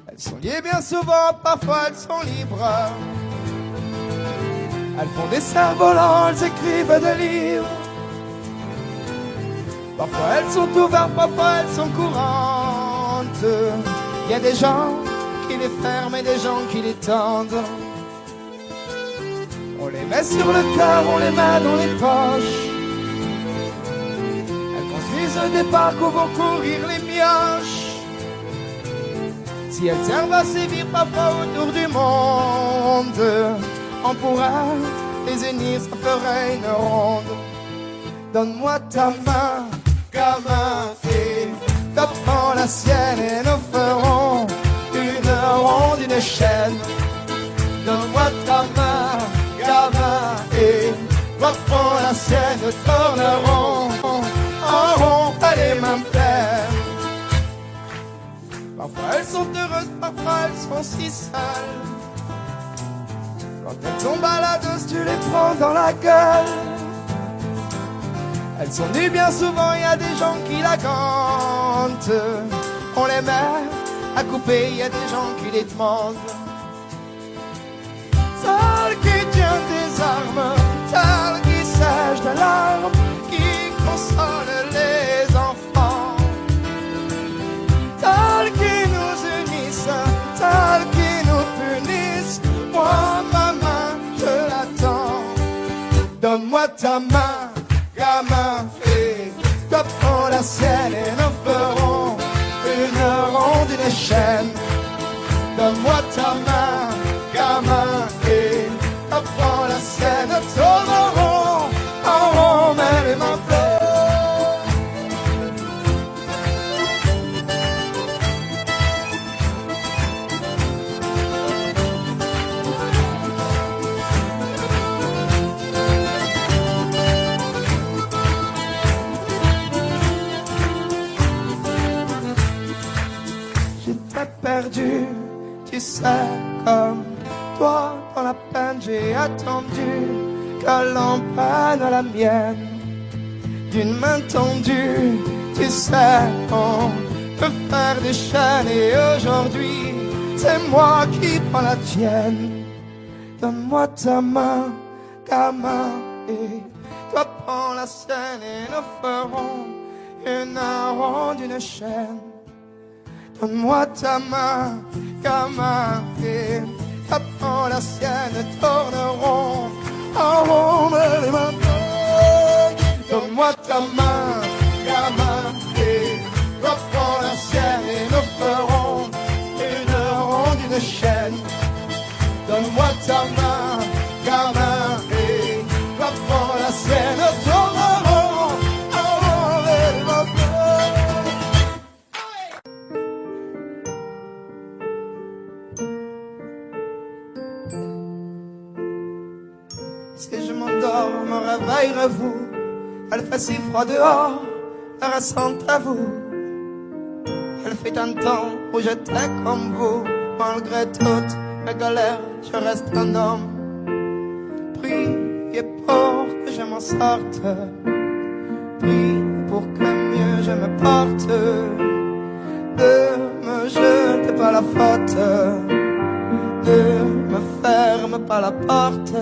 Elles sont liées bien souvent, parfois elles sont libres. Elles font des cerfs-volants, elles écrivent des livres. Parfois elles sont ouvertes, parfois elles sont courantes. Il y a des gens qui les ferment et des gens qui les tendent. On les met sur le cœur, on les met dans les poches. Elles construisent des parcs où vont courir les mioches. Si elles servent à sévir parfois autour du monde, on pourrait les unir, ça ferait une ronde. Donne-moi ta main, gamin, et t'apprends la sienne et nous ferons une ronde, une chaîne. Donne-moi ta main, gamin, et t'apprends la sienne, nous tournerons en rond, pas les mains pleines. Parfois elles sont heureuses, parfois elles sont si sales. Quand elles sont baladeuses, tu les prends dans la gueule. Elles sont nues bien souvent, il y a des gens qui la gantent. On les met à couper, il y a des gens qui les demandent. Celle qui tient des armes, celle qui sèche de larmes, qui console les enfants. Celle qui nous unissent, celle qui nous punissent. Moi, ma main, je l'attends. Donne-moi ta main, gamin, et toi prends la sienne et nous ferons une ronde, une chaîne. Donne-moi ta main, gamin, et toi prends la sienne, nous tournerons en rond, mais les mains pleines. Perdu, tu sais, comme toi dans la peine j'ai attendu que l'on prenne la mienne d'une main tendue. Tu sais, on peut faire des chaînes et aujourd'hui c'est moi qui prends la tienne. Donne-moi ta main, gamin, et toi prends la sienne et nous ferons une ronde, une chaîne. Donne-moi ta main, gamin, et t'apprends la sienne, tourneront en rond, mais les mains pleines. Donne-moi ta main, gamin, et t'apprends la sienne, et nous ferons une ronde, une chaîne. Donne-moi ta main, gamin, et t'apprends la sienne, tourneront en rond, mais les mains pleines. Si je m'endors, me réveillerez-vous? Elle fait si froid dehors, elle reste à vous. Elle fait un temps où j'étais comme vous. Malgré toutes mes galères, je reste un homme. Priez pour que je m'en sorte. Priez pour que mieux je me porte. Ne me jetez pas la faute. Ne me ferme pas la porte.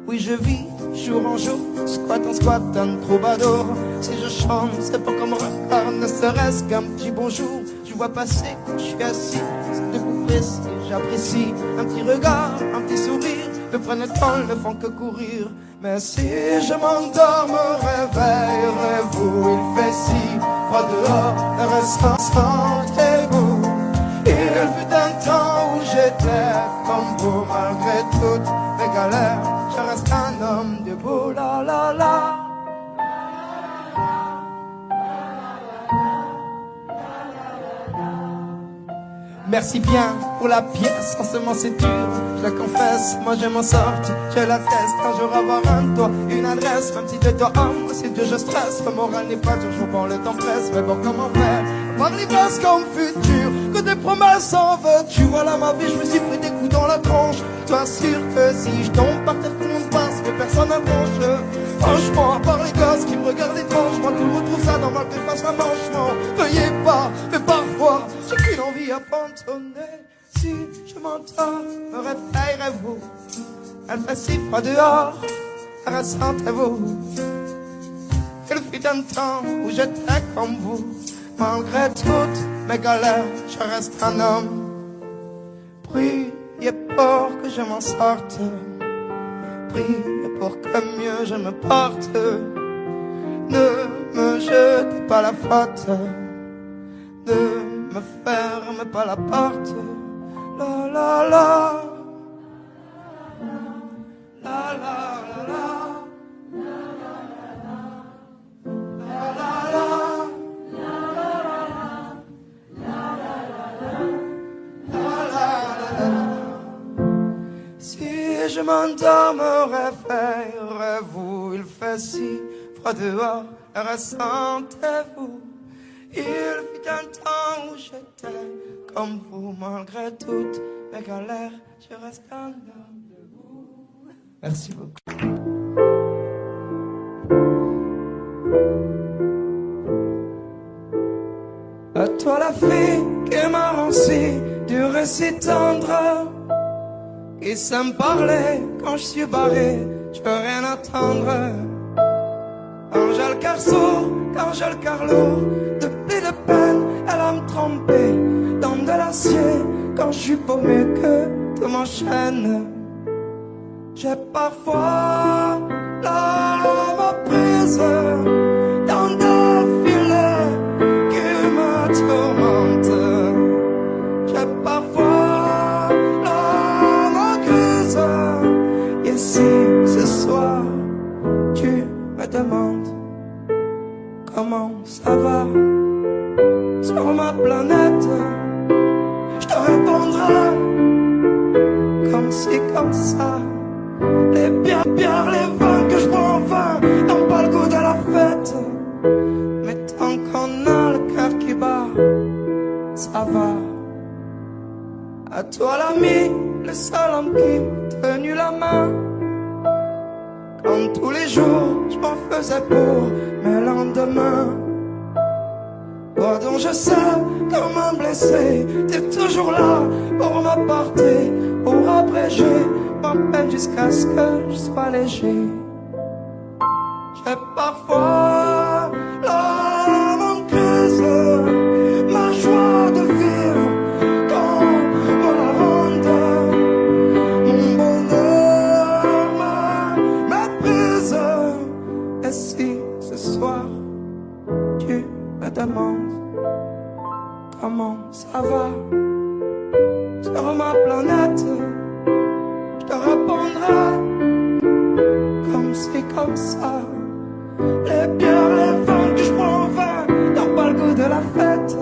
Oui, je vis jour en jour, squat en squat, un troubadour. Si je chante, c'est pour qu'on me regarde, ne serait-ce qu'un petit bonjour. Je vois passer quand je suis assis, c'est de coups précis, j'apprécie. Un petit regard, un petit sourire, ne prennent le temps, ne font que courir. Mais si je m'endors, me réveillerez-vous? Il fait si froid dehors, le restant, sentez-vous. Il fut un temps où j'étais comme vous, malgré toutes mes galères. Je reste un homme debout, la la la. Merci bien pour la pièce, en ce moment c'est dur, je le confesse, moi je m'en sorti, je l'atteste, un jour avoir un toit, une adresse, même si de toi homme, c'est dur je stresse, le moral n'est pas toujours bon, le temps presse, mais bon comment faire, par l'ivresse comme futur, que des promesses en veux-tu, voilà ma vie, je me suis pris des coups dans la tronche, sois sûr que si je tombe par terre tout le monde passe, mais personne n'approche, franchement, à part les gosses qui me regardent étrange, moi tout le normal que je fasse un manchement. Veuillez pas, mais parfois j'ai qu'une envie à abandonner. Si je m'entends, me réveillerez-vous? Elle fait si froid dehors, ressentez-vous? Il fut un temps où j'étais comme vous. Malgré toutes mes galères, je reste un homme. Priez pour que je m'en sorte. Priez pour que mieux je me porte. Ne me jetez pas la faute. Ne me ferme pas la porte. La la la. La la la la. Si je m'endors, me réveillerez-vous? Il fait si froid dehors, ressentez-vous? Il fut un temps où j'étais comme vous. Malgré toutes mes galères, je reste un homme debout. Merci beaucoup. À toi la fille qui m'a ranci du récit tendre, qui sait me parler quand je suis barré, je peux rien attendre. Quand j'ai le cœur sourd, quand j'ai le cœur lourd, depuis de peine, elle a me tremper dans de l'acier. Quand je suis paumé que tout m'enchaîne, j'ai parfois la prise dans des filets qui me tourmentent. J'ai parfois la crise. Et si ce soir tu me demandes comment ça va sur ma planète, je te répondrai comme si, comme ça. Les bières, les vins que je prends en vain n'ont pas le goût de la fête. Mais tant qu'on a le cœur qui bat, ça va. À toi l'ami, le seul homme qui m'a tenu la main. Comme tous les jours, je m'en faisais pour mes lendemains. Toi dont je sais comment blesser, t'es toujours là pour m'apporter, pour abréger ma peine jusqu'à ce que je sois léger. J'ai parfois l'âme crise, ma joie de vivre quand on la ronde. Mon bonheur me méprise. Et si ce soir tu me demandes comment ça va sur ma planète, je te répondrai comme si, comme ça. Les bières, les vins que je prends en vain n'ont pas le goût de la fête.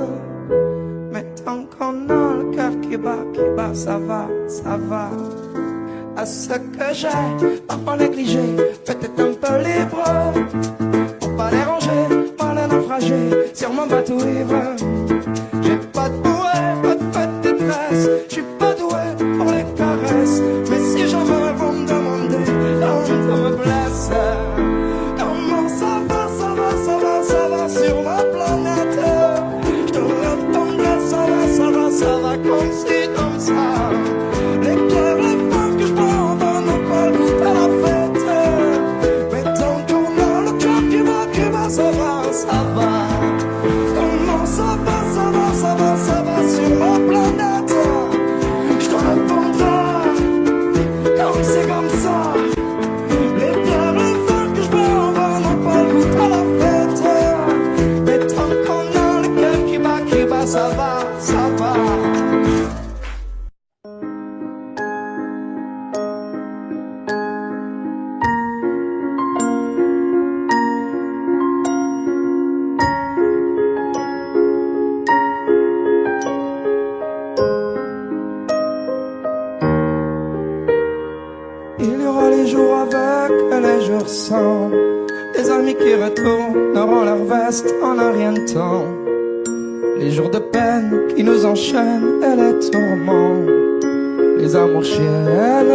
Mais tant qu'on a le cœur qui bat, ça va, ça va. À ce que j'ai parfois négligé, peut-être un peu libre, pour pas déranger, mal naufragé sur mon bateau ivre. J'ai pas de bouée, pas de détresse, je suis pas doué pour les caresses. Mais si jamais vous me demandez quand je me blesse, comment ça va, ça va, ça va, ça va sur ma planète, je te répondrai ça va, ça va, ça va comme si, comme ça. Les pierres, les femmes que je prends en vain n'ont pas le goût à la fête. Mais tant qu'on a le cœur qui va, ça va, ça va. Comment ça va, ça va, ça va, ça va sur ma planète, je te répondrai comme c'est comme ça. Les pierres, les femmes que je prends en vain n'ont pas le goût à la fête. Mais tant qu'on a le cœur qui bat, ça va, ça va. Il y aura les jours avec et les jours sans, les amis qui retourneront leur veste en un rien de temps, les jours de peine qui nous enchaînent et les tourments, les amours chiennes.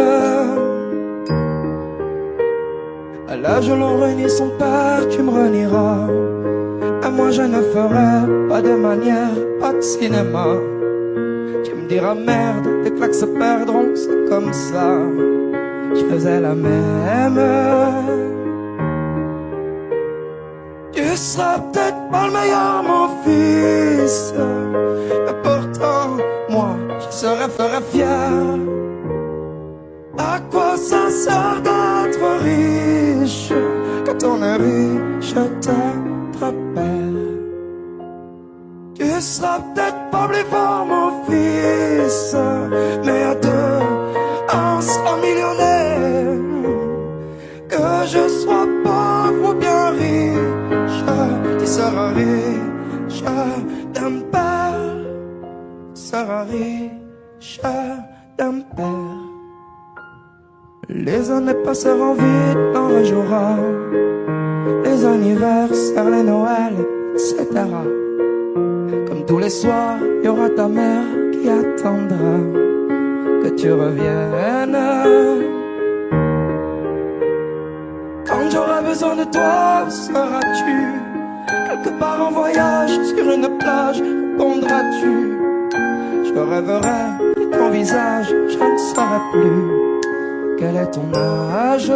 À l'âge où l'on renie son père, tu me renieras. À moi je ne ferai pas de manière, pas de cinéma. Tu me diras merde, tes claques se perdront, c'est comme ça. Je faisais la même. Tu seras peut-être pas le meilleur, mon fils, mais pourtant, moi, je ferais fier. À quoi ça sert d'être riche quand on est riche, t'être père? Tu seras peut-être pas plus fort, mon fils, mais à deux, on sera millionnaire. Que je sois pauvre ou bien riche, tu seras riche d'un père. Tu seras riche d'un père. Les années passeront vite, on rejouera les anniversaires, les Noëls, etc. Comme tous les soirs, il y aura ta mère qui attendra que tu reviennes. Quand j'aurai besoin de toi, où seras-tu? Quelque part en voyage, sur une plage, répondras-tu? Je rêverai de ton visage, je ne saurai plus quel est ton âge.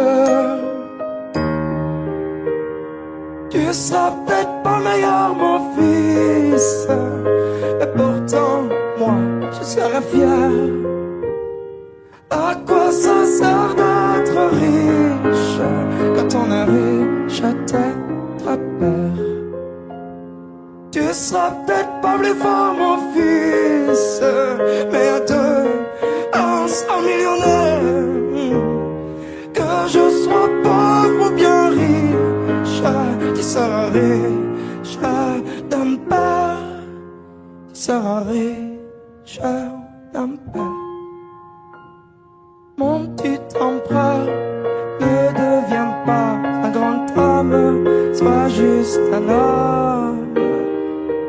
Tu seras peut-être pas le meilleur, mon fils, mais pourtant, moi, je serai fier. À quoi ça sert d'être riche quand on est riche, t'être père? Tu seras peut-être pas plus fort, mon fils, mais à deux, on sera millionnaire. Que je sois pauvre ou bien riche, tu seras riche d'un père. Tu seras riche d'un père. Mon petit empereur, ne deviens pas un grand homme, sois juste un homme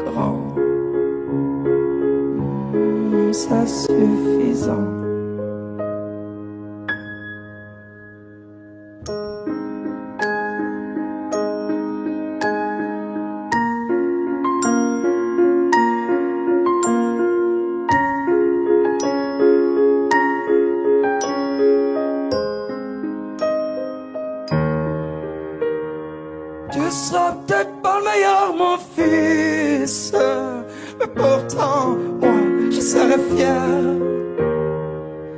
grand. C'est suffisant. Tu seras peut-être pas le meilleur, mon fils, mais pourtant, moi, je serai fier.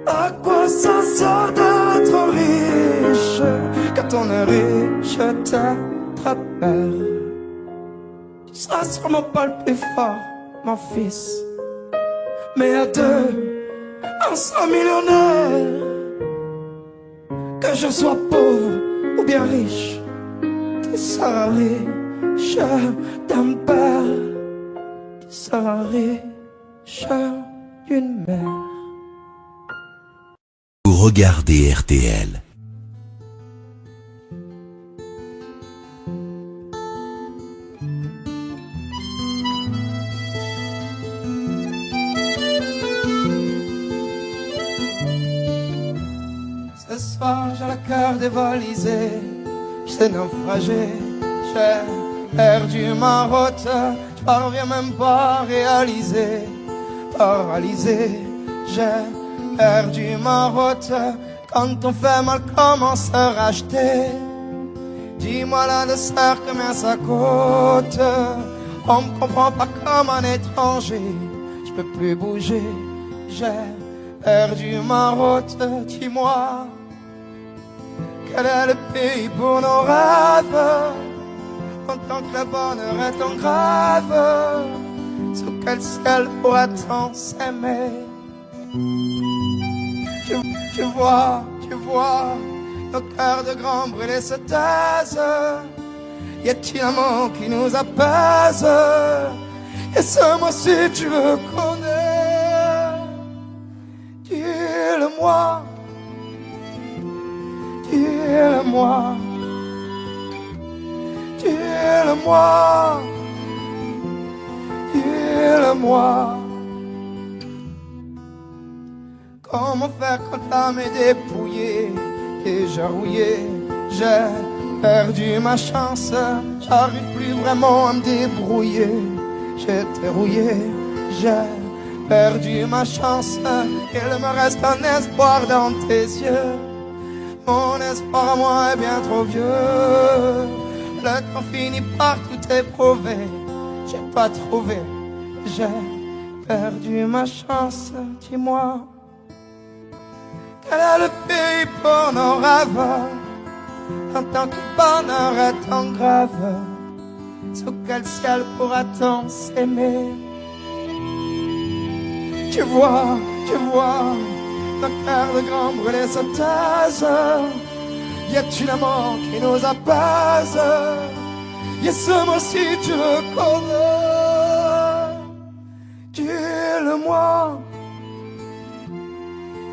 À quoi ça sert d'être riche quand on est riche, t'être père? Tu seras sûrement pas le plus fort, mon fils, mais à deux, on sera millionnaire. Que je sois pauvre ou bien riche, tu seras riche d'un père. Tu seras riche d'une mère. Vous regardez RTL. Ce soir j'ai le cœur dévalisé, j'étais naufragé, j'ai perdu ma route, je parviens même pas à réaliser, paralysé, j'ai perdu ma route. Quand on fait mal, comment se racheter? Dis-moi la dessert, combien ça coûte? On me comprend pas comme un étranger, je peux plus bouger, j'ai perdu ma route. Dis-moi, quel est le pays pour nos rêves? Tant que le bonheur est en grève, sous quel ciel pourra-t-on s'aimer? Tu vois, nos cœurs de grands brûlés se taisent. Y a-t-il un mot qui nous apaise? Et ce mot-ci tu le connais. Dis-le-moi, dis-le-moi, dis-le-moi, dis-le-moi. Comment faire quand l'âme est dépouillée, déjà rouillée? J'ai perdu ma chance, j'arrive plus vraiment à me débrouiller. J'étais rouillé, j'ai perdu ma chance. Il me reste un espoir dans tes yeux. Mon espoir à moi est bien trop vieux. Le temps finit par tout éprouver. J'ai pas trouvé, j'ai perdu ma chance. Dis-moi, quel est le pays pour nos rêves? En tant que bonheur est en grève, sous quel ciel pourra-t-on s'aimer? Tu vois, nos cœurs de grand brûlés se taisent. Y a-t-il un mot qui nous apaise? Y a ce mot si tu le connais. Dis-le-moi,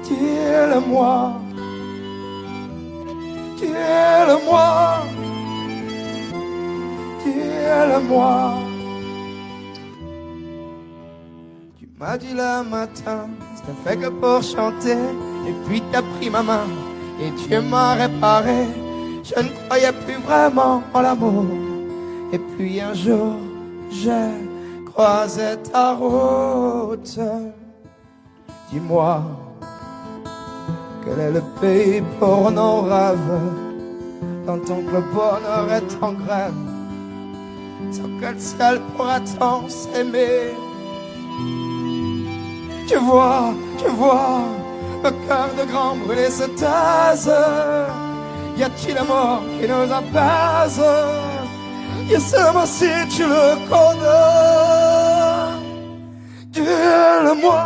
dis-le-moi, dis-le-moi, dis-le-moi. Tu m'as dit le matin, c'était fait que pour chanter. Et puis t'as pris ma main et tu m'as réparé. Je ne croyais plus vraiment en l'amour. Et puis un jour, j'ai croisé ta route. Dis-moi, quel est le pays pour nos rêves? Tant que le bonheur est en grève, sur quel ciel pourra-t-on s'aimer? Tu vois, le cœur de grand brûlé se taise. Y a-t-il un mot qui nous apaise? Y a ce mot si tu le connais. Dis-le-moi,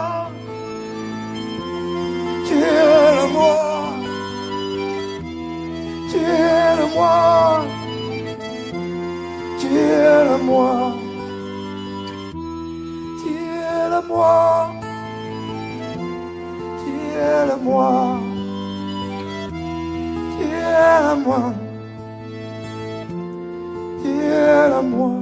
dis-le-moi, dis-le-moi, dis-le-moi, dis-le-moi, dis-le-moi, dis-le-moi, dis-le-moi.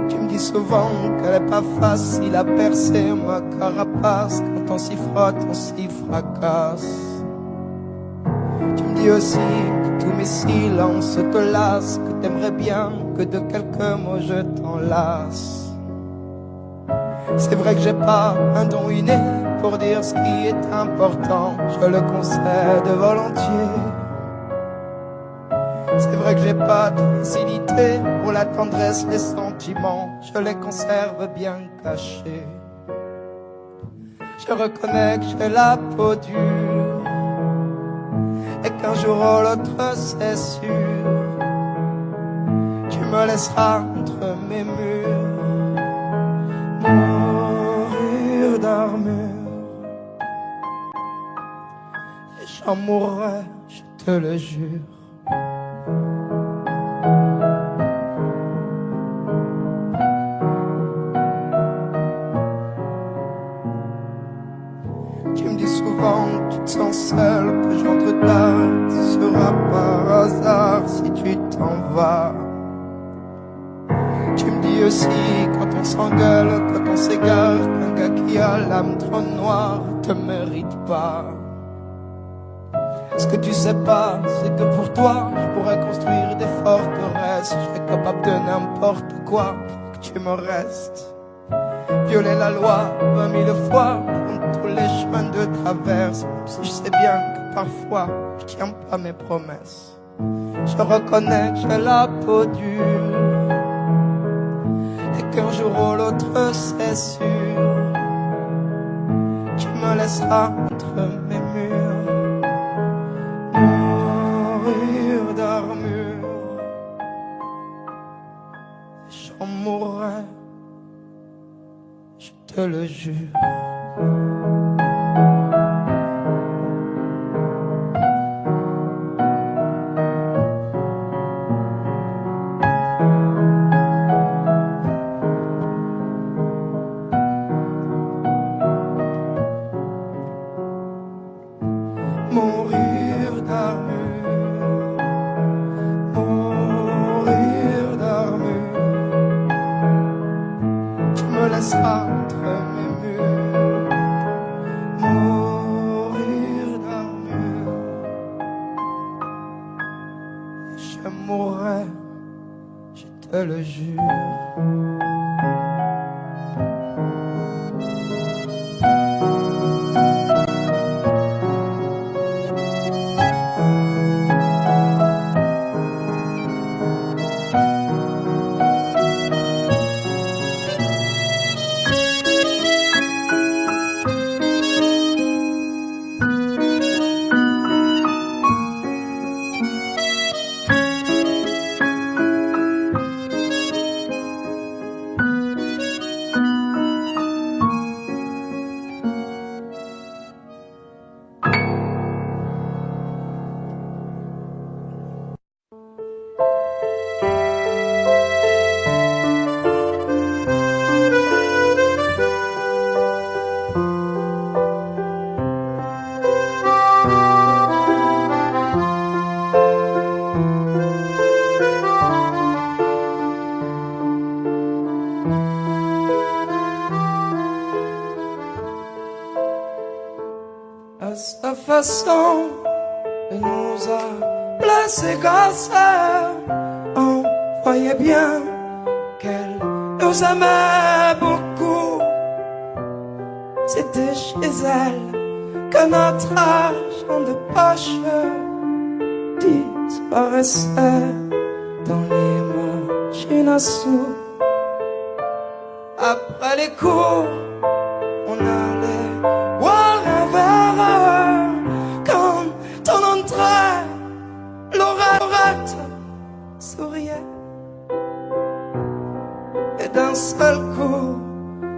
Tu me dis souvent qu'elle est pas facile à percer ma carapace. Quand on s'y frotte, on s'y fracasse. Tu me dis aussi que tous mes silences te lassent, que t'aimerais bien que de quelques mots je t'enlace. C'est vrai que j'ai pas un don inné pour dire ce qui est important, je le concède volontiers. C'est vrai que j'ai pas de facilité pour la tendresse, les sentiments, je les conserve bien cachés. Je reconnais que j'ai la peau dure et qu'un jour ou l'autre c'est sûr, tu me laisseras entre mes murs mourir d'armure. Et j'en mourrai, je te le jure. Tu me dis souvent que tu te sens seul, que j'entre tard, ce sera par hasard si tu t'en vas. Tu me dis aussi quand on s'engueule, quand on s'égare, qu'un gars qui a l'âme trop noire te mérite pas. Ce que tu sais pas, c'est que pour toi, je pourrais construire des forteresses. Je serais capable de n'importe quoi pour que tu me restes. Violer la loi 20 000 fois, prendre tous les chemins de traverse, même si je sais bien que parfois je tiens pas mes promesses. Je reconnais que j'ai la peau dure et qu'un jour ou l'autre c'est sûr, tu me laisseras entre mes murs mourir d'armure. J'en mourrai, je te le jure. mourir d'armure, mourir d'armure. Tu me laisseras entre mes murs, mourir d'armure. Je mourrai, je te le jure. À sa façon, elle nous a placés grâce à elle. On voyait bien qu'elle nous aimait beaucoup. C'était chez elle que notre argent de poche disparaissait dans les machines à sous. Après les cours, on allait boire un verre. Quand on entrait, Laurette souriait. Et d'un seul coup,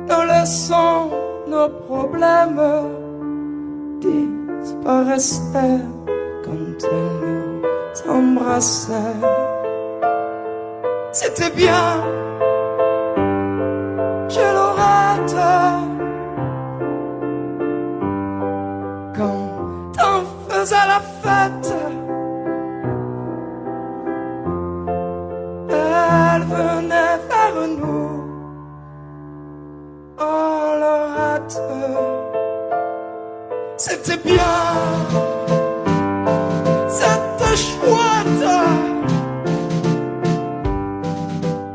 nous laissons nos problèmes disparaissaient quand elle nous embrassait. C'était bien, je Laurette. Quand on faisait la fête, elle venait vers nous. Oh Laurette, c'était bien, c'était chouette.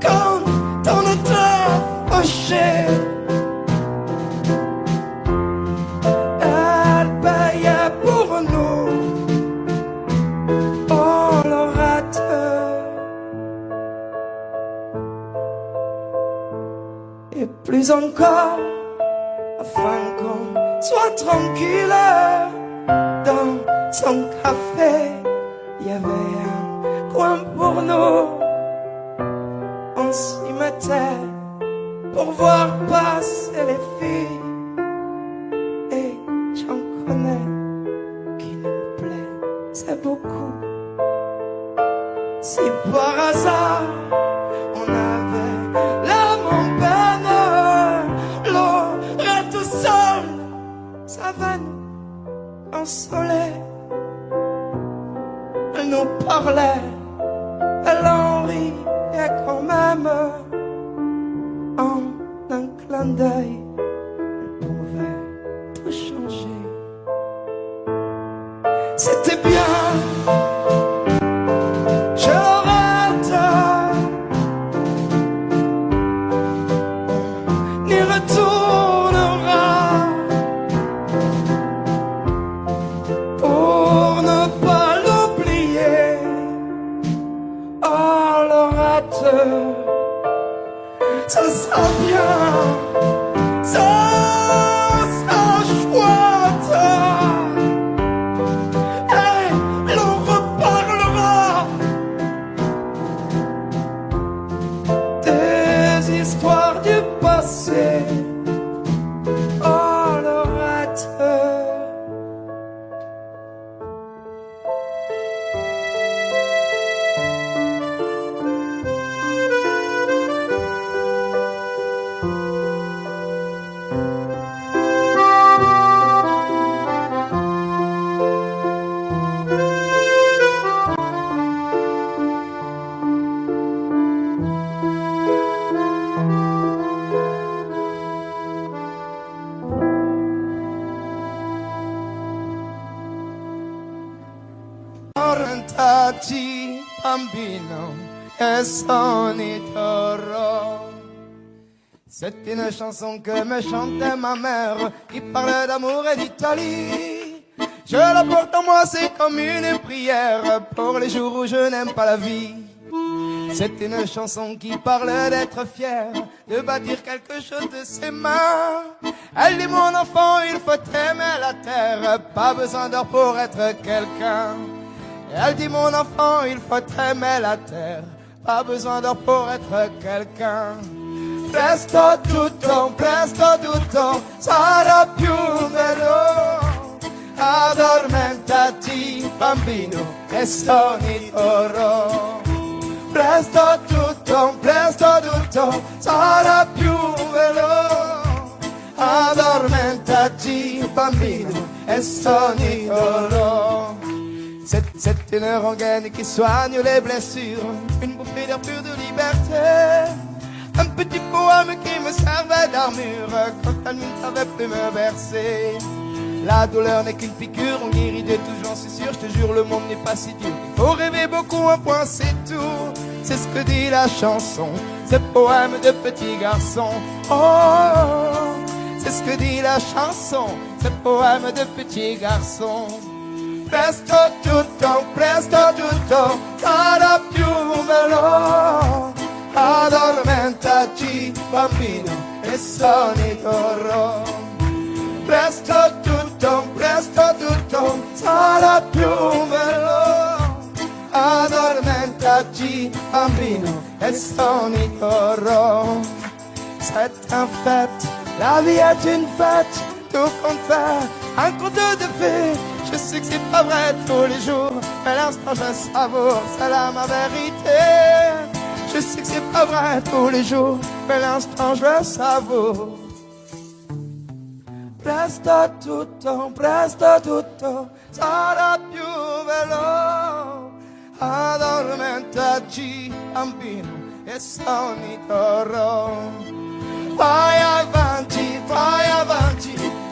Quand on était fâché, elle payait pour nous. Oh Laurette, et plus encore, afin qu'on soit tranquille. Dans son café, il y avait un coin pour nous. On s'y mettait pour voir passer les filles. Et j'en connais qui nous plaisaient beaucoup. Si par hasard on avait l'âme en peine, Laurette seule, ça va nous consoler. Elle nous parlait, elle en riait quand même. En un clin d'œil, elle pouvait tout changer. C'était bien, je Laurette. On y retournera pour ne pas l'oublier. Oh Laurette, ça sera bien, ça sera chouette. Et l'on repart Addormentati, bambino, e sonitoro. C'est une chanson que me chantait ma mère, qui parlait d'amour et d'Italie. Je la porte en moi, c'est comme une prière pour les jours où je n'aime pas la vie. C'est une chanson qui parle d'être fier, de bâtir quelque chose de ses mains. Elle dit mon enfant, il faut aimer la terre, pas besoin d'or pour être quelqu'un. Elle dit mon enfant, il faut aimer la terre, pas besoin d'or pour être quelqu'un. Presto tutto, sarà più bello. Addormentati, bambino, e sonitoro. Presto tutto, sarà più bello. Addormentati, bambino, e sonitoro. C'est une rengaine qui soigne les blessures, une bouffée d'air pur de liberté. Un petit poème qui me servait d'armure quand la nuit ne savait plus me bercer. La douleur n'est qu'une piqûre, on guérit de tout, j'en suis sûr, je te jure, le monde n'est pas si dur. Il faut rêver beaucoup, un point c'est tout. C'est ce que dit la chanson, ce poème de petit garçon. Oh, c'est ce que dit la chanson, ce poème de petit garçon. Presto tutto, sarà più bello. Addormentati, bambino, e sonitoro. Presto tutto, sarà più bello. Addormentati, bambino, e sonitoro. C'est un fête, la vie est une fête, tout compte faire un conte de fées. Je sais que c'est pas vrai tous les jours, mais l'instant je savoure, c'est là ma vérité. Je sais que c'est pas vrai tous les jours, mais l'instant je savoure. Presto tutto, sarà più bello. Addormentati, bambino, e sonitoro. Vai avanti,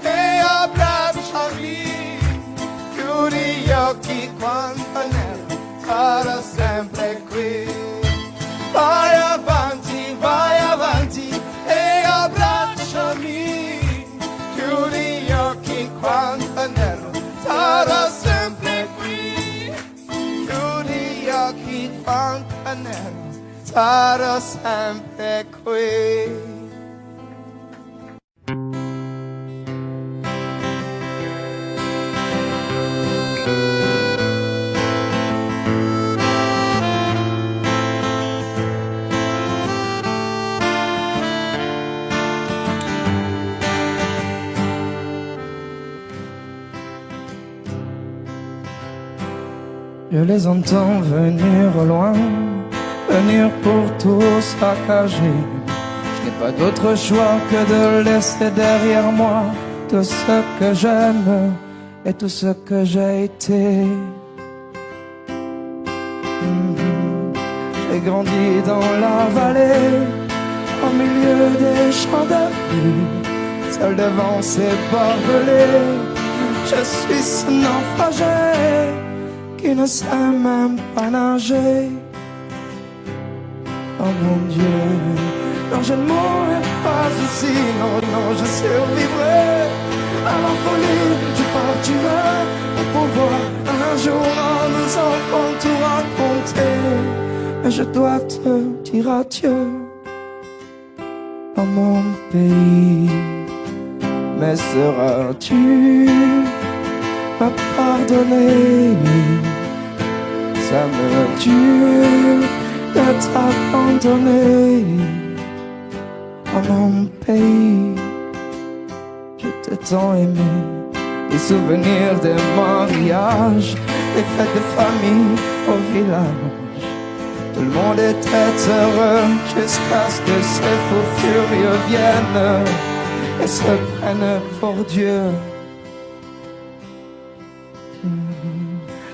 e abbracciami. Chiudi gli occhi quando è nero, sarò sempre qui. Vai avanti, e abbracciami. Chiudi gli occhi quando è nero, sarò sempre qui. Chiudi gli occhi quando è nero, sarò sempre qui. Je les entends venir au loin, venir pour tout saccager. Je n'ai pas d'autre choix que de laisser derrière moi tout ce que j'aime et tout ce que j'ai été. J'ai grandi dans la vallée, au milieu des champs de blé, seul devant ces barbelés. Je suis ce naufragé qui ne sait même pas nager. Oh mon Dieu, non je ne mourrai pas ici, non, je survivrai à la folie, je partirai pour pouvoir un jour à nos enfants tout raconter. Mais je dois te dire adieu à mon pays. Mais seras-tu me pardonner? Ça me tue de t'abandonner à mon pays. Je t'ai tant aimé, les souvenirs des mariages, les fêtes de famille au village. Tout le monde était heureux jusqu'à ce que ces fous furieux viennent et se prennent pour Dieu.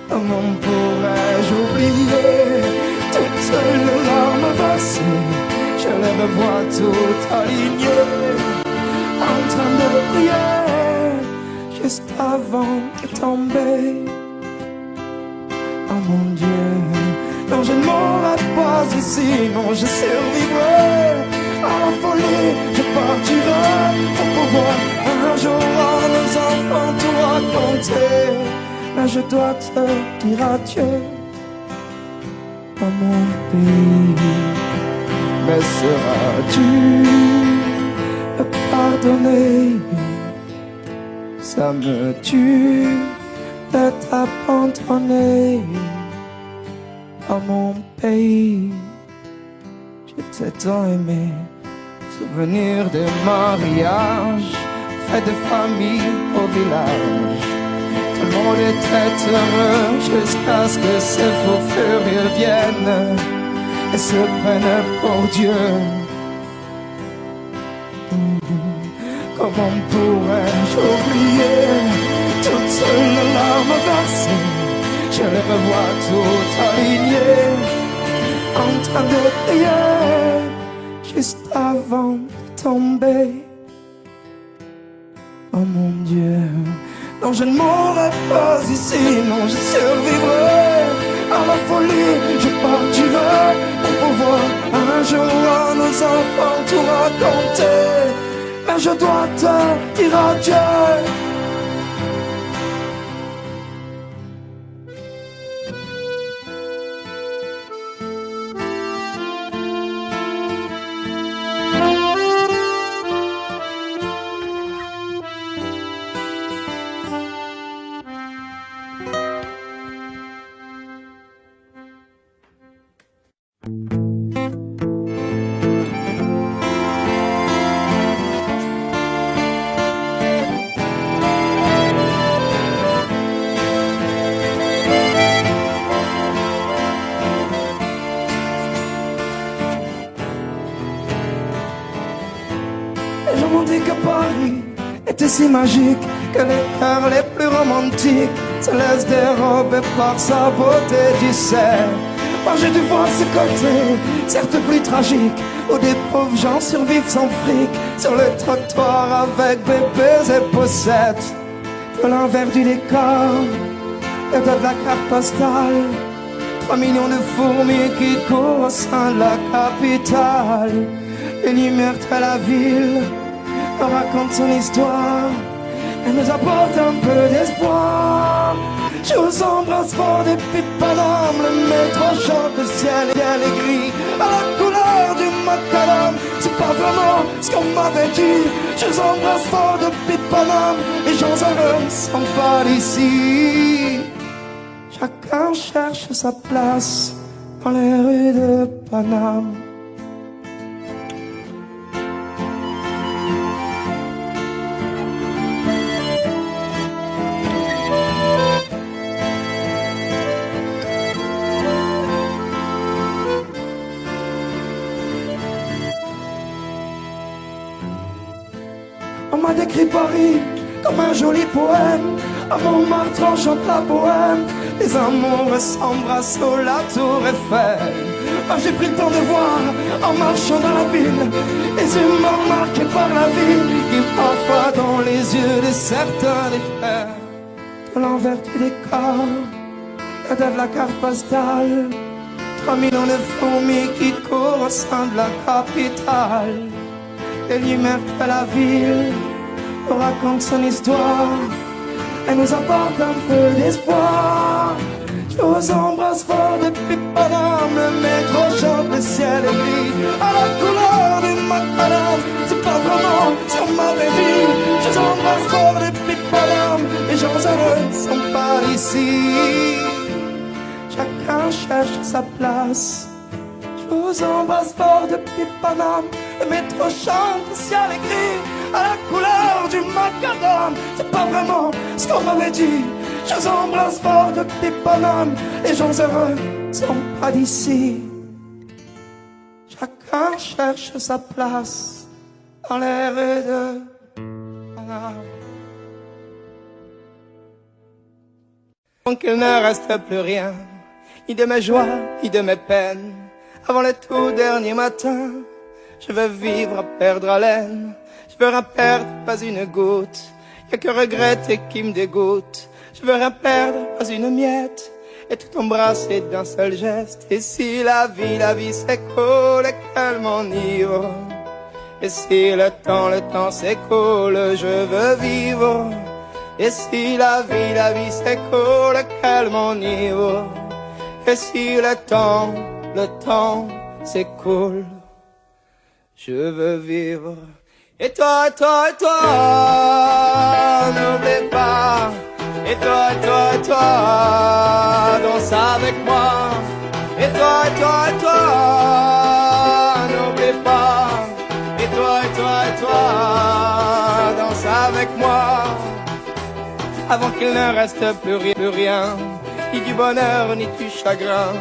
Comment pourrais-je oublier toutes les larmes passées? Je les revois toutes alignées en train de prier juste avant de tomber. Oh mon Dieu. Non, je ne mourrai pas ici, non, je survivrai à la folie. Je partirai pour pouvoir un jour à nos enfants tout raconter. Mais je dois te dire adieu à mon pays. Mais seras-tu me pardonner? Ça me tue de t'abandonner à mon pays. Je t'ai tant aimé. Souvenir des mariages, fêtes de famille au village. Tout le monde était heureux jusqu'à ce que ces faux furieux viennent et se prennent pour Dieu. Comment pourrais-je oublier toutes ces larmes versées? Je les revois tout alignés en train de prier juste avant de tomber. Oh mon Dieu, non, je ne mourrai pas ici, non, je survivrai à la folie. Je partirai pour pouvoir un jour à nos enfants tout raconter. Mais je dois te dire adieu. Les gens m'ont dit que Paris était si magique, que les cœurs les plus romantiques se laissent dérober par sa beauté, tu sais. Moi j'ai dû voir ce côté, certes plus tragique, où des pauvres gens survivent sans fric, sur le trottoir avec bébés et poussettes. De l'envers du décor, et de la carte postale, 3 millions de fourmis qui courent au sein de la capitale. Les lumières de la ville nous racontent son histoire et nous apporte un peu d'espoir. Je vous embrasse fort depuis Paname, le métro chante, le ciel est gris à la couleur du macadam. C'est pas vraiment ce qu'on m'avait dit. Je vous embrasse fort depuis Paname, les gens heureux ne sont pas d'ici. Chacun cherche sa place dans les rues de Paname. On m'a décrit Paris comme un joli poème. À Montmartre on chante la bohème. Les amoureux s'embrassent sous la tour Eiffel. Moi j'ai pris le temps de voir, en marchant dans la ville, les humains marqués par la vie, qui parfois dans les yeux de certains défaire. De l'envers du décor, et de la carte postale, 3 millions de fourmis qui courent au sein de la capitale. Les lumières de la ville nous racontent son histoire et nous apporte un peu d'espoir. Je vous embrasse fort depuis Paname, le métro chante, le ciel est gris à la couleur du macadam. C'est pas vraiment ce qu'on m'avait dit. Je vous embrasse fort depuis Paname, les gens heureux ne sont pas ici. Chacun cherche sa place. Je vous embrasse fort depuis Paname, le métro chante, le ciel est gris à la couleur du macadam. C'est pas vraiment ce qu'on m'avait dit. Je vous embrasse fort depuis Paname, les gens heureux sont pas d'ici. Chacun cherche sa place dans les rues de Paname. Donc il ne reste plus rien, ni de mes joies, ni de mes peines. Avant le tout dernier matin, je veux vivre à perdre haleine. Je veux rien perdre, pas une goutte. Y'a que regretter qui me dégoûte. Je veux rien perdre, pas une miette. et tout embrasser d'un seul geste. Et si la vie s'écoule et qu'elle m'enivre, et si le temps s'écoule, je veux vivre. Et si la vie s'écoule et qu'elle m'enivre, et si le temps s'écoule, je veux vivre. Et toi, n'oublie pas. Et toi, danse avec moi. Et toi, n'oublie pas. Et toi, danse avec moi. Avant qu'il ne reste plus rien, ni du bonheur, ni du chagrin.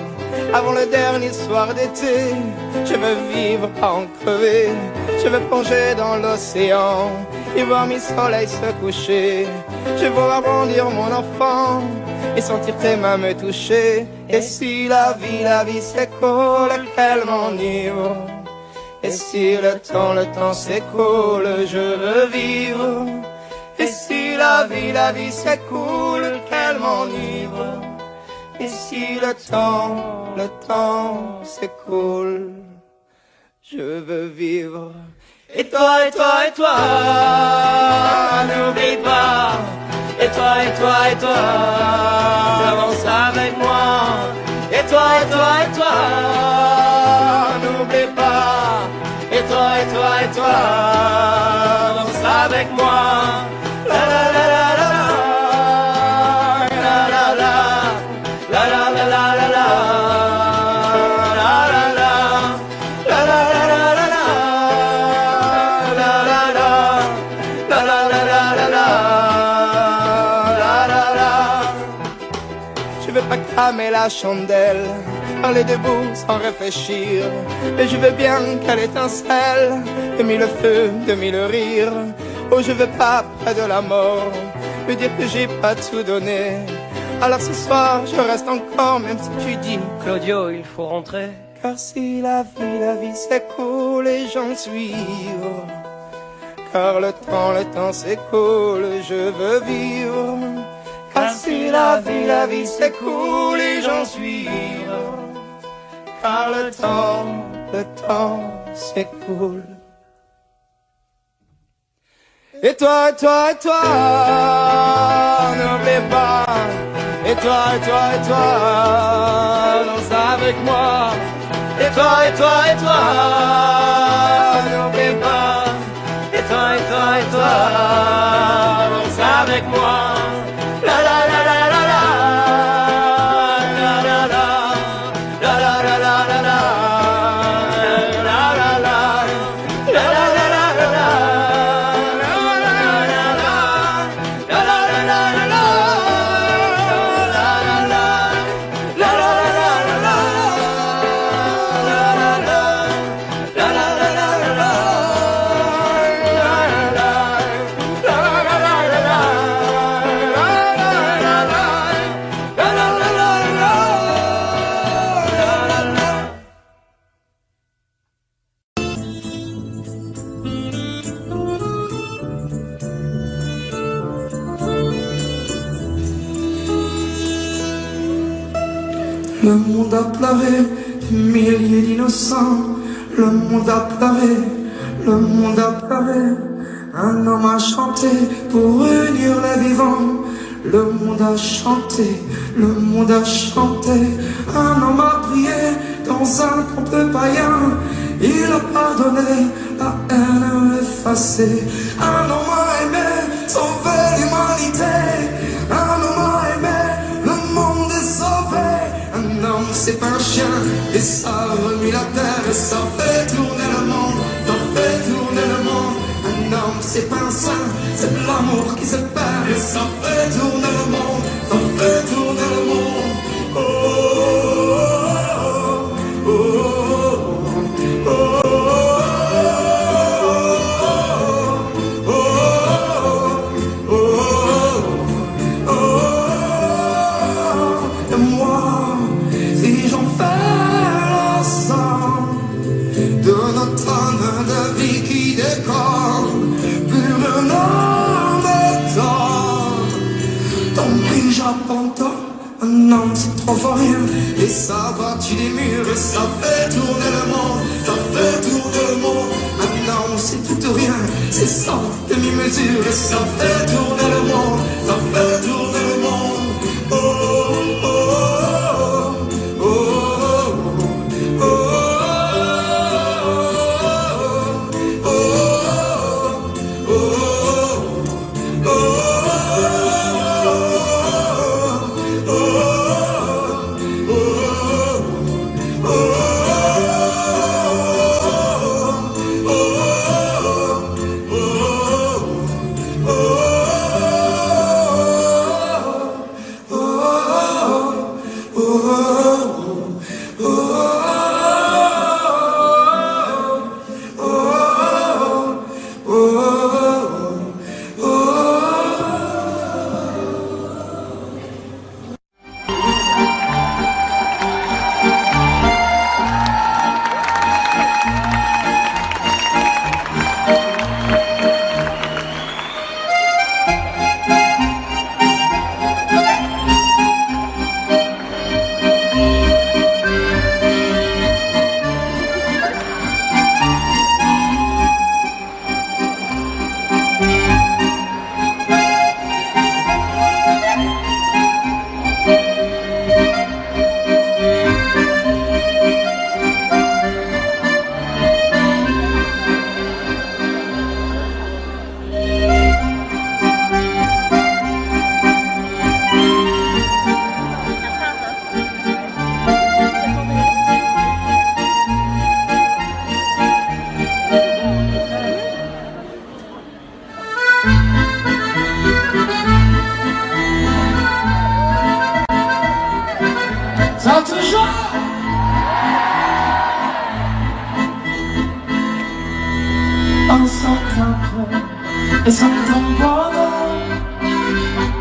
Avant le dernier soir d'été, je veux vivre à en crever. Je veux plonger dans l'océan et voir mes soleils se coucher. Je veux voir grandir mon enfant et sentir tes mains me toucher. Et si la vie s'écoule, qu'elle m'enivre. Et si le temps s'écoule, je veux vivre. Et si la vie s'écoule, qu'elle m'enivre. Et si le temps s'écoule, je veux vivre. Et toi, n'oublie pas. Et toi, avance avec moi. Et toi, n'oublie pas. Et toi, avance avec moi. La la la la la la la la la la la la la la. Cramer la chandelle, parler debout sans réfléchir. Et je veux bien qu'elle étincelle, de mille feux, de mille rires. Oh, je veux pas près de la mort, me dire que j'ai pas tout donné. Alors ce soir, je reste encore, même si tu dis Claudio, il faut rentrer. car si la vie s'écoule et j'en suis ivre. Car le temps s'écoule, je veux vivre. Car si la vie s'écoule et j'en suis ivre. Car le temps s'écoule. Et toi, n'oublie pas. Et toi, danse avec moi. Et toi, n'oublie pas. Et toi, danse avec moi. La la la la la la. La la la. La la la la la la. La la la. La la la la la la. Le monde a pleuré des milliers d'innocents. Le monde a pleuré, le monde a pleuré. Un homme a chanté pour unir les vivants. Le monde a chanté, le monde a chanté. Un homme a prié dans un temple païen. Il a pardonné, la haine effacée. Un homme a aimé sauver l'humanité. Un homme a aimé, le monde est sauvé. Un homme c'est pas un chien, et ça remue la terre, et ça fait tourner le monde, ça fait tourner le monde. Un homme c'est pas un saint, c'est l'amour qui se perd, et ça fait tourner le monde, ça fait tourner le monde. Oh, oh, oh, oh, oh, oh non, c'est trop fort rien. Et ça battu des murs, et ça fait tourner le monde, ça fait tourner le monde. Ah non, c'est tout ou rien, c'est sans demi-mesure, et ça fait tourner le monde, ça fait tourner le monde. Oh, oh, oh, oh, oh, oh, ça toujours on s'entend et s'entend pas.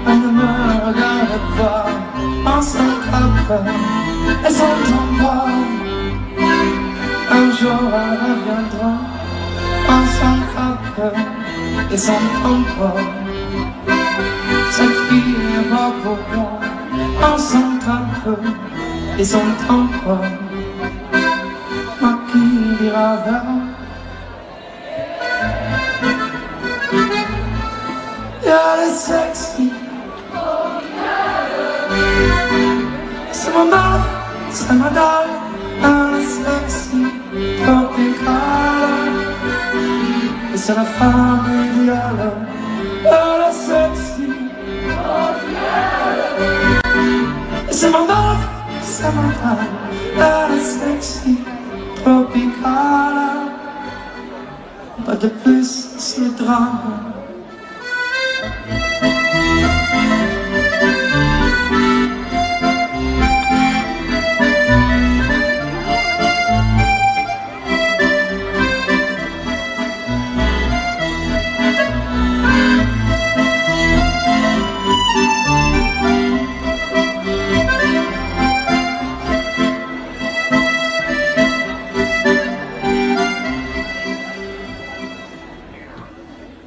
On ne me regarde pas, on s'entend et s'entend pas. Un jour elle reviendra, on s'entend et s'entend pas. Cette fille n'est pas pour moi, on s'entend et s'entend pas. Moi qui dira vers elle est sexy, c'est ma mère, c'est ma dalle. Elle est sexy, tropicale, et c'est la femme idéale. Elle est sexy, et c'est ma mère, c'est ma dalle. Elle est sexy, tropicale, pas de plus, c'est le drame.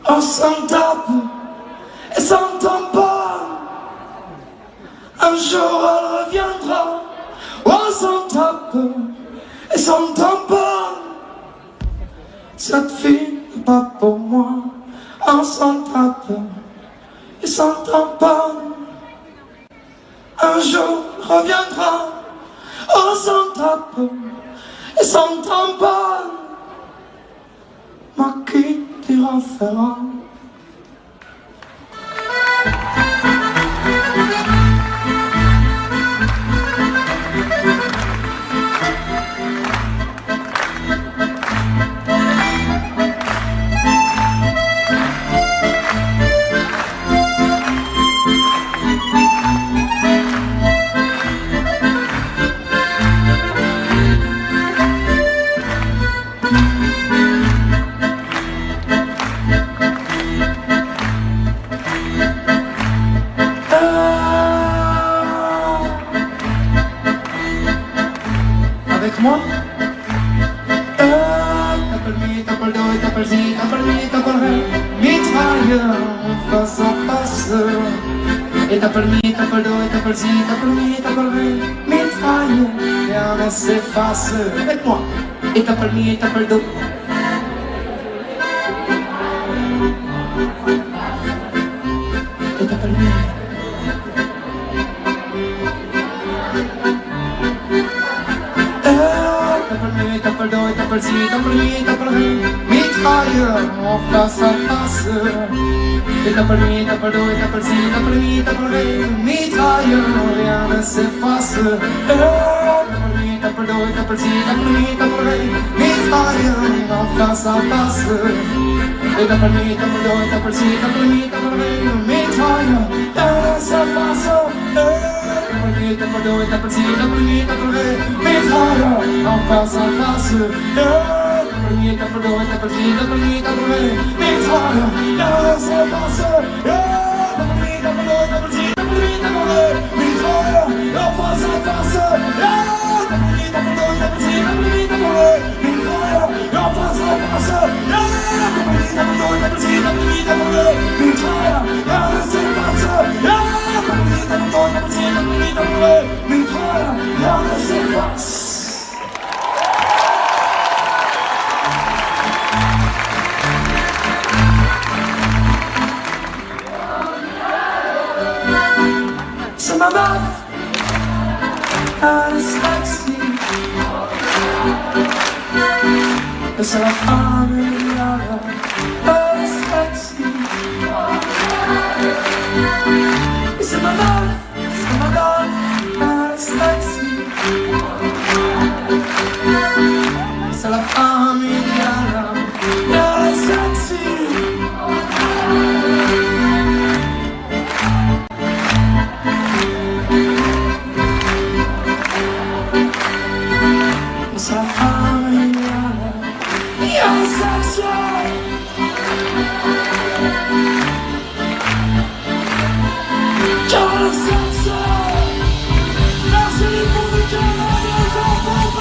On s'en tape et s'entend pas. Un jour elle reviendra. On s'en tape et s'entend pas. Cette fille n'est pas pour moi. On s'en tape et s'entend pas. Un jour elle reviendra. On s'en tape et s'entend pas. Ma qui dira fera. Avec moi t'appelles mi, t'appelles do, t'appelles si, t'appelles mi, t'appelles ré. Mitrailleur face à face. Et t'appelles mi, t'appelles do, et t'appelles si, t'appelles mi, t'appelles ré. Mitraille, rien ne s'efface. Avec moi. Et t'appelles mi, et t'appelles do. Et t'appelles mi. T'appelles do, t'appelles si, t'appelles mi, t'appelles ré. Mitrailleur, en face à face. Et t'appelles mi, t'appelles do, et t'appelles si, t'appelles mi, t'appelles ré. Mitrailleur, rien ne s'efface. T'appelles mi, t'appelles do, et t'appelles si, t'appelles mi, t'appelles ré. Mitrailleur, en face à face. Et t'appelles mi, t'appelles do, et t'appelles si, t'appelles mi, t'appelles ré. Mitrailleur, rien ne s'efface. T'appelles do, et t'appelles si, t'appelles mi, t'appelles ré. Mitrailleur, en face à face. T'appelles mi, t'appelles do, et t'appelles si, t'appelles mi, t'appelles ré. Mitrailleur, rien ne s'efface. T'appelles mi, t'appelles do, et t'appelles si, t'appelles mi, t'appelles ré. Mitrailleur, en face à face. T'appelles mi, t'appelles do, et t'appelles si, t'appelles mi, t'appelles ré. Mitrailleur, en face à face. T'appelles mi, t'appelles do, et t'appelles si, t'appelles mi, t'appelles ré. Mitrailleur, rien ne s'efface. T'appelles mi, t'appelles do, et t'appelles si, t'appelles mi, t'appelles ré. Mitrailleur, rien ne s'efface. C'est ma meuf, elle est sexy. Et c'est la femme idéale, elle est sexy. Et c'est ma meuf, c'est ma donne, elle est sexy. C'est la femme idéale, elle est sexy. C'est la femme idéale, you're sexy. You're sexy. Merci pour le cœur, les enfants.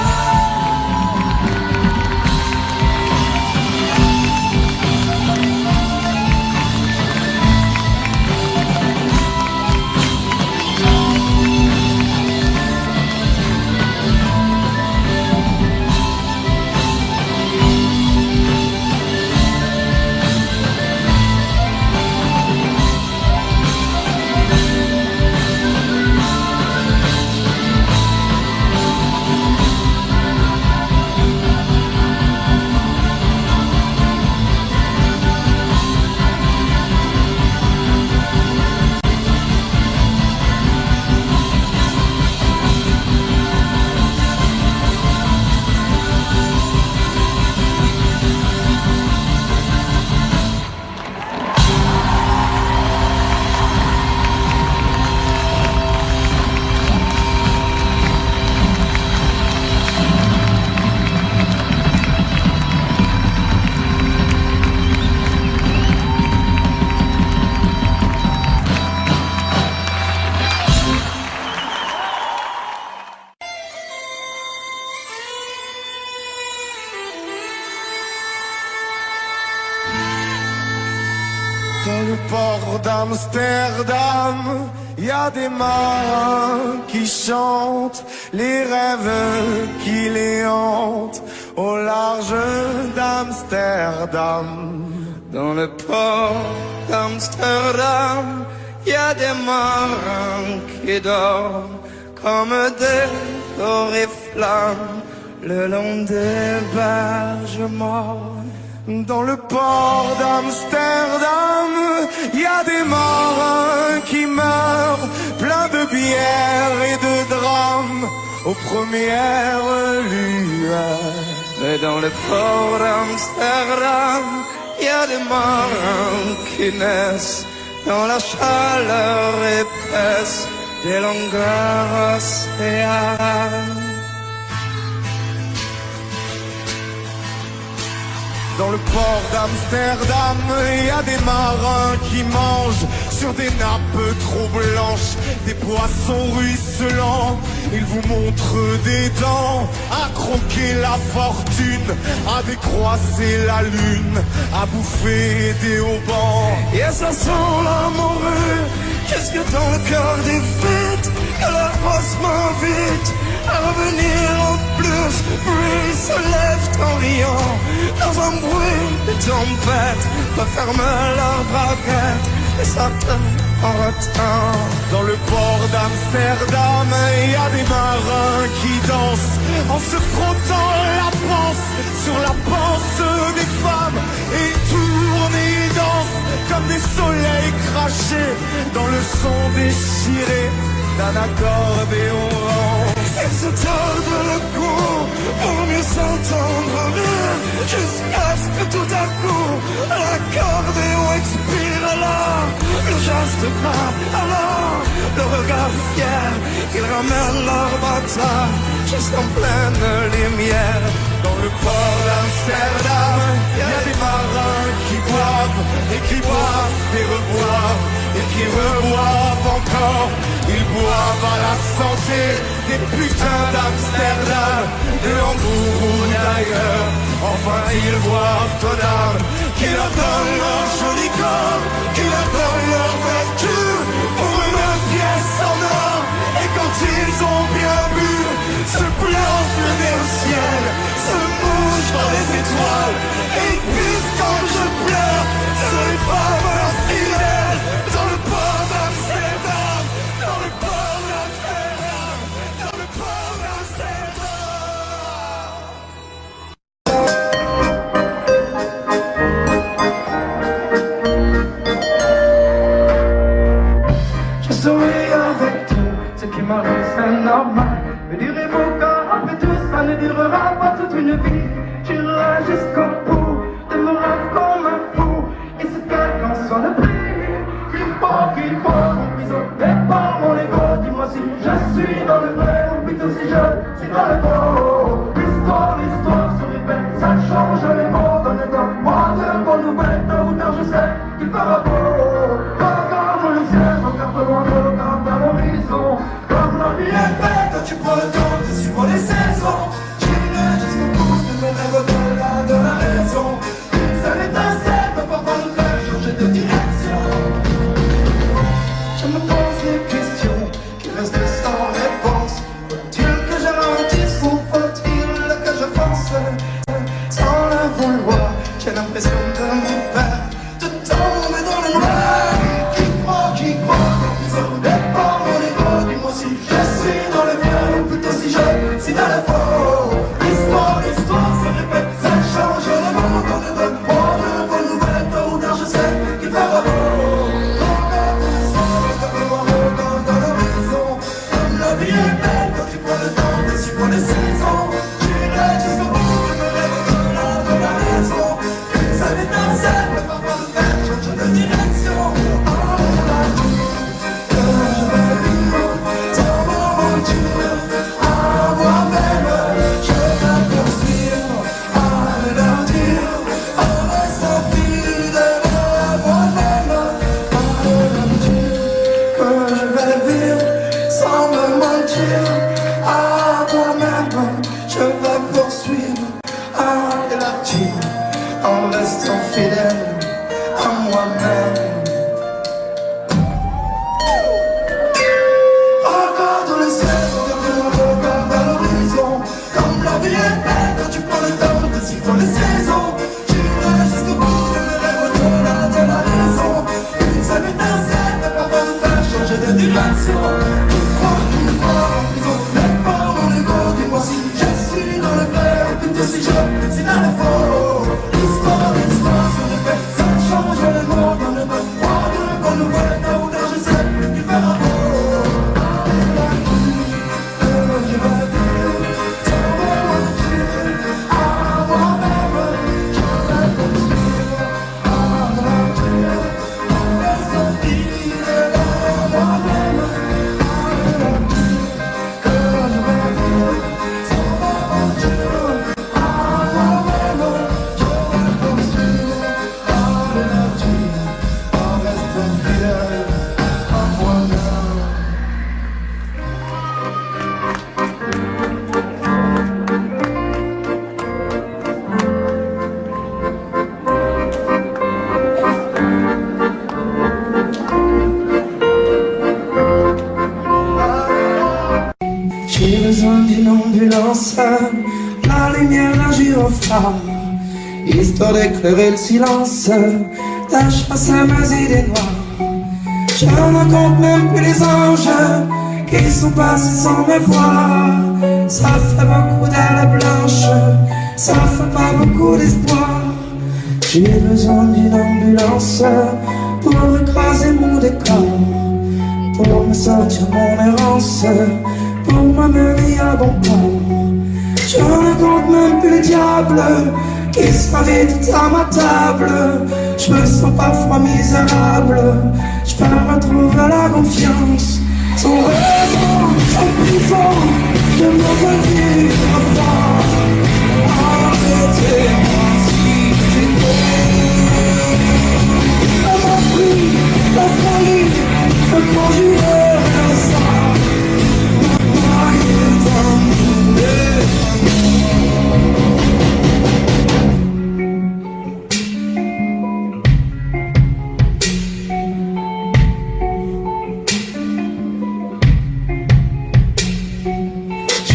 Dans le port d'Amsterdam, y a des marins qui chantent les rêves qui les hantent au large d'Amsterdam. Dans le port d'Amsterdam, y a des marins qui dorment comme des oriflammes le long des berges mornes. Dans le port d'Amsterdam, y a des marins qui meurent, pleins de bière et de drames, aux premières lueurs. Mais dans le port d'Amsterdam, y a des marins qui naissent dans la chaleur épaisse des longueurs océanes. Dans le port d'Amsterdam, y a des marins qui mangent sur des nappes trop blanches des poissons ruisselants. Ils vous montrent des dents à croquer la fortune, à décroiser la lune, à bouffer des haubans. Et ça sent l'amoureux jusque dans le cœur des fêtes, que la poste m'invite à revenir en plus. Puis se lève en riant, dans un bruit de tempête, referment leurs braguettes et s'attendent en retard. Dans le port d'Amsterdam, il y a des marins qui dansent en se frottant la panse sur la panse des femmes. Et ils tournent et ils dansent comme des soleils crachés dans le son déchiré d'un accordéon rance. Ils se tordent le cou pour mieux s'entendre bien, jusqu'à ce que tout à coup l'accordéon expire. Alors le geste grave, alors le regard fier, ils ramènent leur bataille jusqu'en pleine lumière. Dans le port d'Amsterdam, il y a des marins qui boivent et qui boivent et reboivent et qui reboivent encore. Ils boivent à la santé des putains d'Amsterdam, de Hambourg ou d'ailleurs. Enfin ils boivent aux dames qui leur donnent leur joli corps, qui leur donnent leur vertu pour une pièce en or. Et quand ils ont bien bu, se plantent le nez au ciel, se mouchent dans les étoiles. Et puissent quand je pleure sur les femmes fidèles. Dans le port d'Amsterdam, dans le port d'Amsterdam, dans le port d'Amsterdam. Je souris avec tout ce qui m'arrive, c'est normal. Mais direz-vous qu'après tout ça ne durera pas toute une vie. J'irai jusqu'au bout de me rêve comme un fou. Et c'est quelqu'un soit le prix qu'il faut emprisonné par mon ego. Dis-moi si je suis dans le vrai ou plutôt si je suis dans le faux. L'histoire se répète, ça change les mots. Donne-moi de bonnes nouvelles, tôt ou tard je sais qu'il fera beau. Regarde le ciel, regarde loin, regarde à l'horizon. Comme la vie est faite, quand tu prends le temps de suivre les saisons. J'irai jusqu'au bout de mes rêves de la raison. Une seule étincelle peut parfois nous faire changer de direction. Je me pose les questions qui restent sans réponse. Faut-il que je ralentisse ou faut-il que je force? Sans le vouloir, j'ai l'impression de me perdre, de tomber dans le noir. Qui croit, emprisonné par mon ego. Dis-moi si je suis dans le bien ou plutôt si je suis dans le faux. L'histoire se répète, ça change le monde. Donne-moi de bonnes nouvelles, tôt ou tard je sais qu'il fera beau. Regarde le soir, regarde à l'horizon. Comme la vie est belle quand tu prends le temps de suivre les saisons. J'irai jusqu'au bout de mes rêves de la raison. Une seule étincelle peut parfois nous faire changer de direction. En restant fidèle à moi-même. Regarde le ciel, regarde J'ai besoin d'une ambulance, la lumière d'un gyrophare, histoire d'éclairer le silence d'un chasseur aux idées noires. Je ne compte même plus les anges qui sont passés sans me voir. Ça fait beaucoup d'ailes blanches, ça fait pas beaucoup d'espoir. J'ai besoin d'une ambulance pour écraser mon décor, pour me sortir mon errance, pour m'amener à bon port. Je ne compte même plus les diables qui s'invitent à ma table. Je me sens parfois misérable, je peux retrouver la confiance. Sans raison, sans prison, je me veux vivre fort. Arrêtez-moi si j'ai peur. Ça m'a pris la folie de conjurer le sang. Noyé dans mon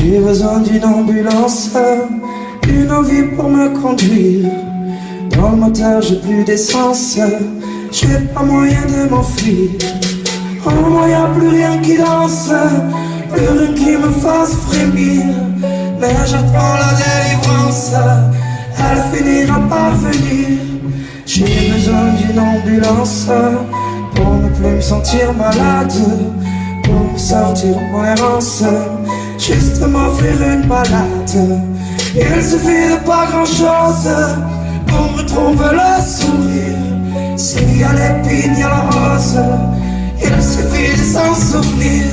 J'ai besoin d'une ambulance, une envie pour me conduire. Dans le moteur j'ai plus d'essence, j'ai pas moyen de m'enfuir. En moi y'a plus rien qui danse, plus rien qui me fasse frémir. Mais j'attends la délivrance, elle finira par venir. J'ai besoin d'une ambulance pour ne plus me sentir malade, pour me sortir mon errance, juste m'offrir une balade. Il suffit de pas grand chose pour retrouver le sourire. S'il y a l'épine, y a la rose, il suffit de s'en souvenir.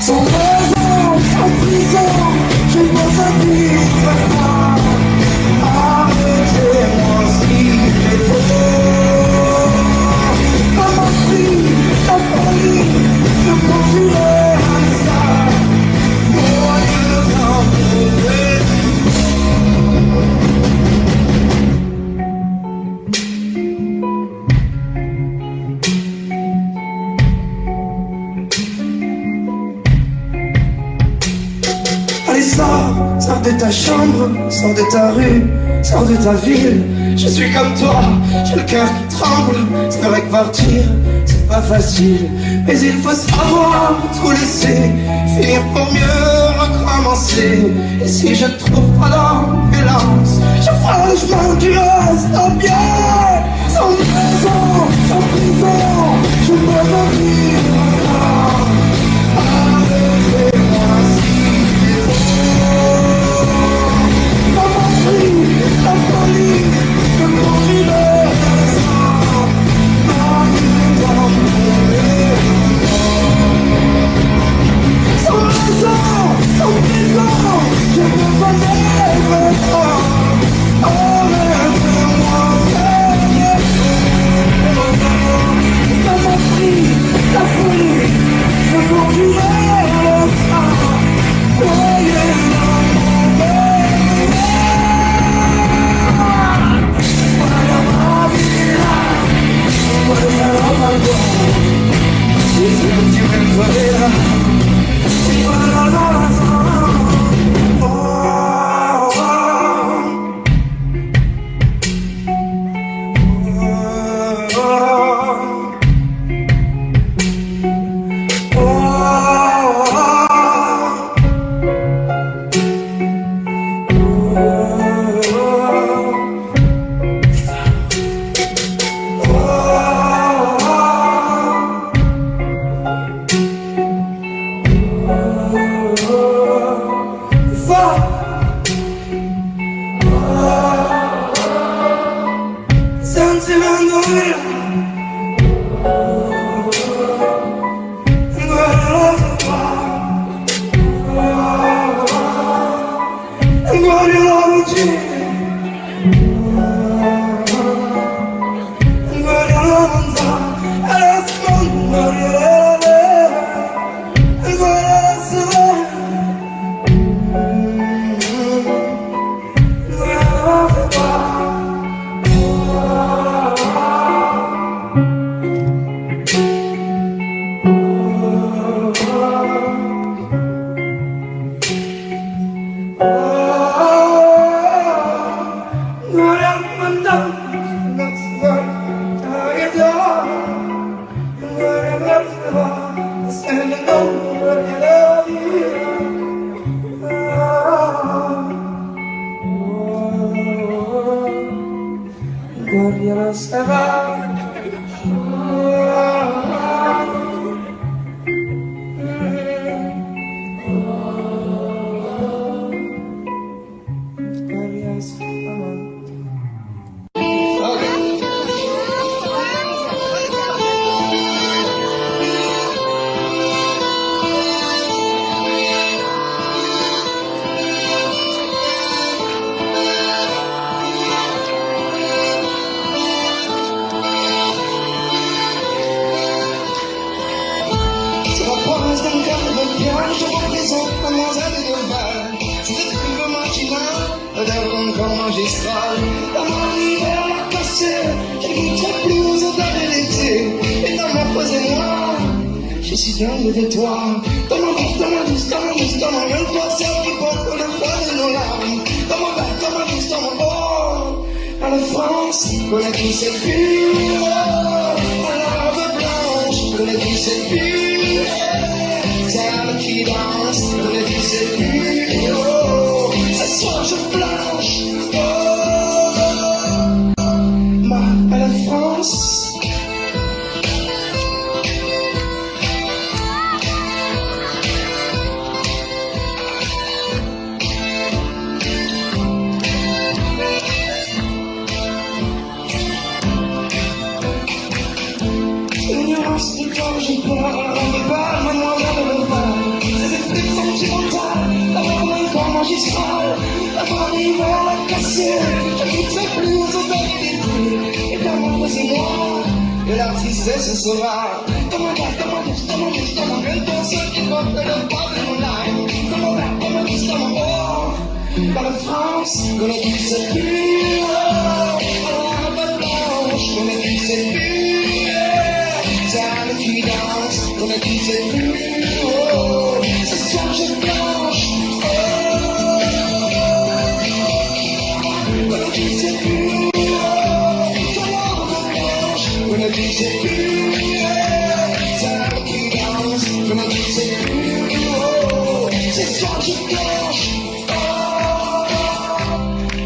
Sans raison, sans prison, je pense à vivre fort. Arrêtez-moi si j'ai peur. Ça m'a pris la folie de conjurer un ça. Allez, sors de ta chambre, sors de ta rue, sors de ta ville. Je suis comme toi, j'ai le cœur qui tremble. C'est vrai que partir, c'est pas facile, mais il faut savoir tout laisser, finir pour mieux recommencer. Et si je ne trouve pas d'ambulance, je ferai le chemin du reste bien. Sans raison, sans prison, je me veux vivre fort. Arrêtez-moi si j'ai peur. Ça m'a pris la folie de conjurer le sang. Dans mon sans raison, sans prison, je me veux vivre fort. Arrêtez-moi, Seigneur. Ça m'a pris la folie de conjurer le sang. Voyez dans mon verre. Voilà ma vie là, voilà la pardon. Si tu me vois là, si voilà la raison. Gabriela se va. Gabriela se va. Je représente mademoiselle de Deval. C'est le marginal, d'un grand magistral. Dans mon hiver, la cassée, je ne goûterai plus aux odeurs de l'été. Et dans ma pose et moi, je suis dingue de toi. Dans ma bouche, dans ma douce, dans ma douce, dans ma même toi, celle qui porte le poids de nos larmes. Dans ma bague, dans ma douce, dans mon bord. À la France, connaît tous ses purs. À la robe blanche, connaît tous ses purs. Celle qui danse, connaît tous ses purs. Oh, ce soir je blanche. Oh, ma belle France. L'ignorance du corps, j'ai peur, on pas, mademoiselle de Deval. Ces esprits sentimentales, d'avoir un corps magistral, d'avoir un hiver à casser, je ne goûterai plus aux odeurs d'été. Et dans mon faux et moi, et la tristesse sera. Dans ma bague, dans ma douce, dans mon douce, dans mon même temps, ceux qui portent le poids de mon âme. Dans mon bague, dans ma douce, dans mon bord. Dans la France, connaît tous ses purs. À la robe blanche, connaît tous ses purs. Celle qui danse, connaît tous ses purs. Oh, ce soir je blanche. Oh, connaît tous ses purs. Dans la robe blanche, connaît tous ses purs. Celle qui danse, connaît tous ses purs. Oh, ce soir je blanche. Oh,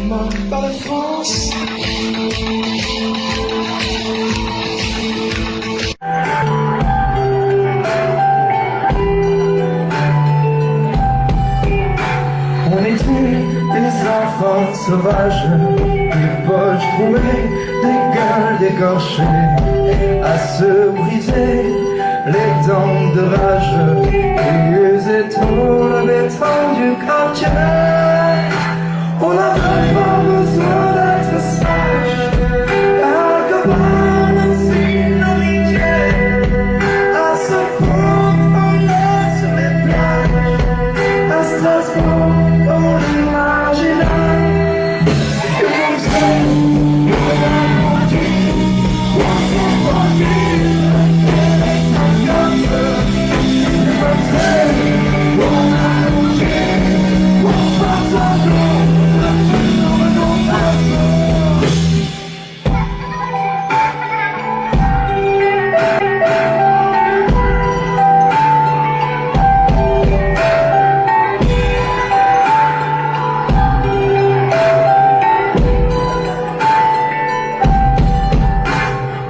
ma belle France. Sauvage, des poches trouées, des gueules décorchées, à se briser les dents de rage, et étons le béton du quartier. On n'avait pas besoin d'être sage, car comment ainsi l'amitié, à se promener sur les plages, à Strasbourg, comme on l'imaginait.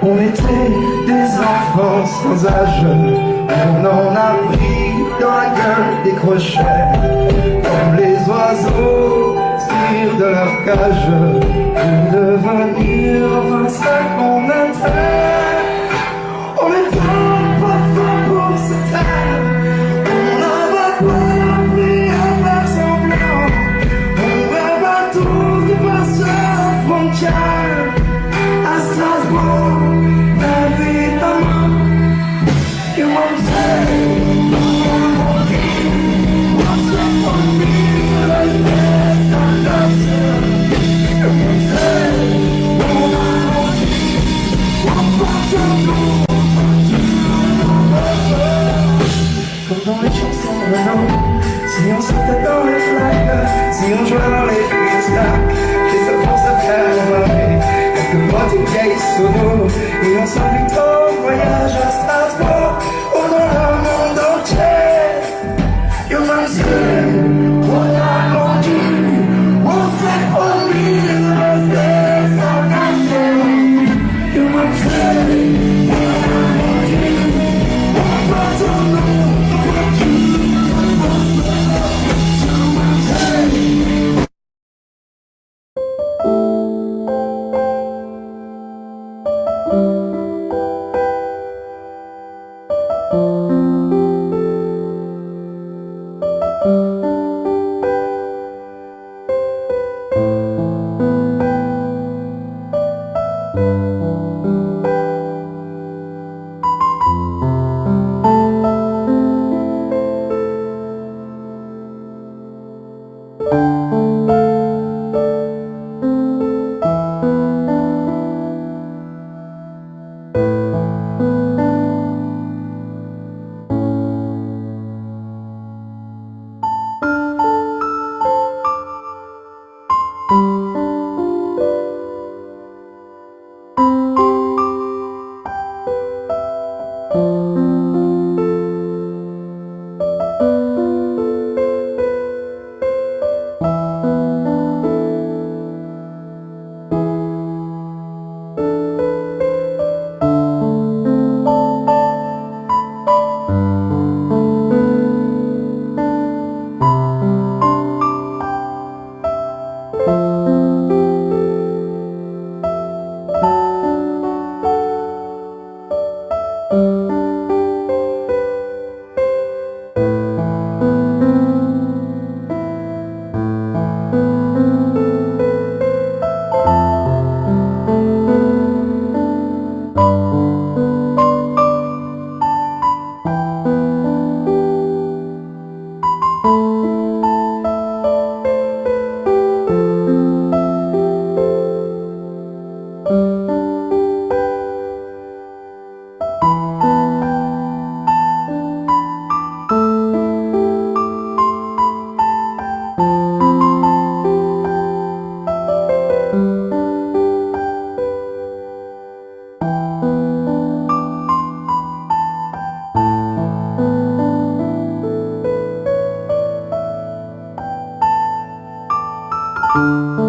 On était des enfants sans âge, on en a pris dans la gueule des crochets, comme les oiseaux tirent de leur cage, pour devenir enfin ce qu'on était. On était pas faits pour se taire, on n'avait pas appris à faire semblant, on rêvait tous de passer aux frontières, à Strasbourg. You won't say, what's up for me, like this, I love you. You won't say, what's up, comme dans les chansons de Renaud, si on sautait dans les flaques, si on jouait dans les freestyle, qui se font se faire remarquer. dans tes vieilles sonos. Et on s'invite au voyage à Strasbourg. On a le monde entier. You might say, on a vendu. On s'est promis de rester sans lâcher. You might say, on a vendu. On va ton nom, Thank